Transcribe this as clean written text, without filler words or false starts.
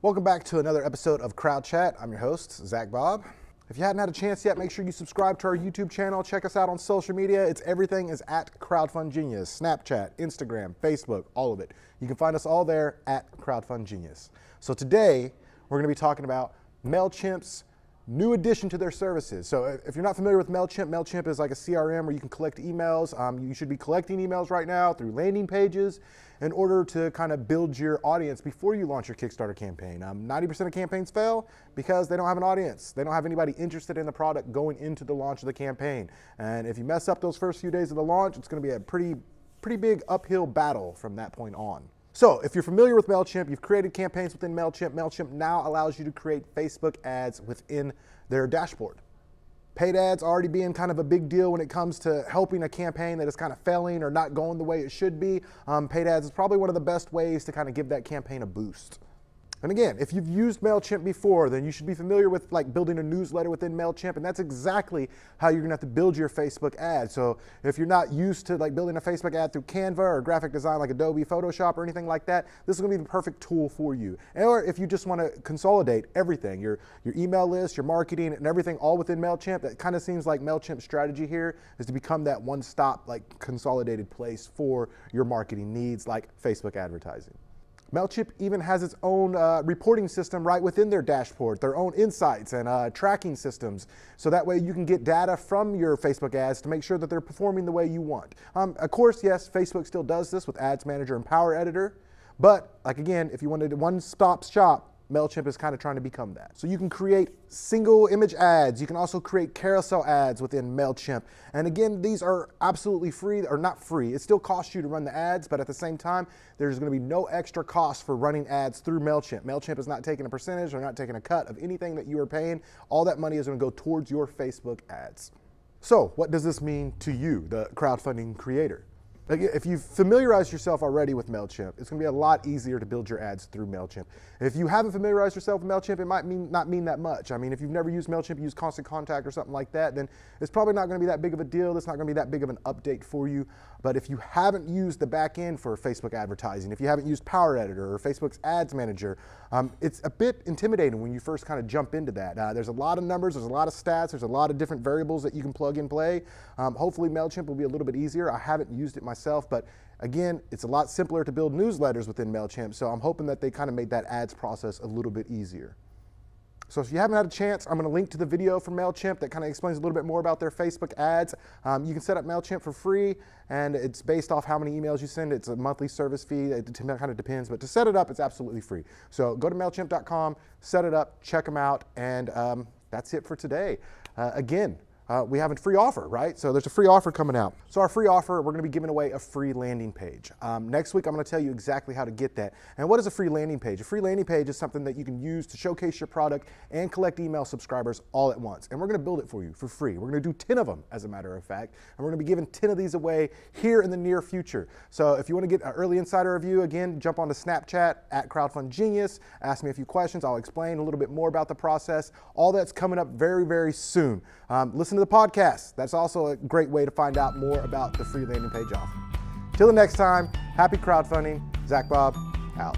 Welcome back to another episode of CrowdChat. I'm your host, Zach Bob. If you hadn't had a chance yet, make sure you subscribe to our YouTube channel. Check us out on social media. Everything is at CrowdFunding, Snapchat, Instagram, Facebook, all of it. You can find us all there at CrowdFunding. So today, we're going to be talking about Mailchimp's new addition to their services. So if you're not familiar with Mailchimp, Mailchimp is like a CRM where you can collect emails. You should be collecting emails right now through landing pages in order to kind of build your audience before you launch your Kickstarter campaign. 90% of campaigns fail because they don't have an audience. They don't have anybody interested in the product going into the launch of the campaign. And if you mess up those first few days of the launch, it's going to be a pretty big uphill battle from that point on. So if you're familiar with Mailchimp, you've created campaigns within Mailchimp. Mailchimp now allows you to create Facebook ads within their dashboard. Paid ads already being kind of a big deal when it comes to helping a campaign that is kind of failing or not going the way it should be. Paid ads is probably one of the best ways to kind of give that campaign a boost. And again, if you've used Mailchimp before, then you should be familiar with like building a newsletter within Mailchimp, and that's exactly how you're gonna have to build your Facebook ad. So if you're not used to like building a Facebook ad through Canva or graphic design like Adobe Photoshop or anything like that, this is gonna be the perfect tool for you. Or if you just wanna consolidate everything, your email list, your marketing, and everything all within Mailchimp, it kind of seems like Mailchimp's strategy here is to become that one-stop like consolidated place for your marketing needs like Facebook advertising. Mailchimp even has its own reporting system right within their dashboard, their own insights and tracking systems. So that way you can get data from your Facebook ads to make sure that they're performing the way you want. Of course, yes, Facebook still does this with Ads Manager and Power Editor. But like again, if you wanted a one-stop shop, Mailchimp is kind of trying to become that. So you can create single image ads. You can also create carousel ads within Mailchimp. And again, these are absolutely free, or not free. It still costs you to run the ads, but at the same time, there's going to be no extra cost for running ads through Mailchimp. Mailchimp is not taking a percentage or not taking a cut of anything that you are paying. All that money is going to go towards your Facebook ads. So what does this mean to you, the crowdfunding creator? If you've familiarized yourself already with Mailchimp, it's going to be a lot easier to build your ads through Mailchimp. If you haven't familiarized yourself with Mailchimp, it might not mean that much. I mean, if you've never used Mailchimp, use Constant Contact or something like that, then it's probably not going to be that big of a deal. It's not going to be that big of an update for you. But if you haven't used the back end for Facebook advertising, if you haven't used Power Editor or Facebook's Ads Manager, it's a bit intimidating when you first kind of jump into that. There's a lot of numbers, there's a lot of stats, there's a lot of different variables that you can plug and play. Hopefully Mailchimp will be a little bit easier. I haven't used it myself, but again, it's a lot simpler to build newsletters within Mailchimp, so I'm hoping that they kind of made that ads process a little bit easier. So if you haven't had a chance, I'm going to link to the video from Mailchimp that kind of explains a little bit more about their Facebook ads. You can set up Mailchimp for free, and it's based off how many emails you send. It's a monthly service fee. It kind of depends, but to set it up, it's absolutely free. So go to Mailchimp.com, set it up, check them out, and that's it for today. Again, we have a free offer, right? So there's a free offer coming out. So our free offer, we're going to be giving away a free landing page. Next week, I'm going to tell you exactly how to get that. And what is a free landing page? A free landing page is something that you can use to showcase your product and collect email subscribers all at once. And we're going to build it for you for free. We're going to do 10 of them, as a matter of fact. And we're going to be giving 10 of these away here in the near future. So if you want to get an early insider review, again, jump onto Snapchat at CrowdFunding. Ask me a few questions. I'll explain a little bit more about the process. All that's coming up very, very soon. Listen to the podcast. That's also a great way to find out more about the free landing page offer. Till the next time, happy crowdfunding. Zach Bob, out.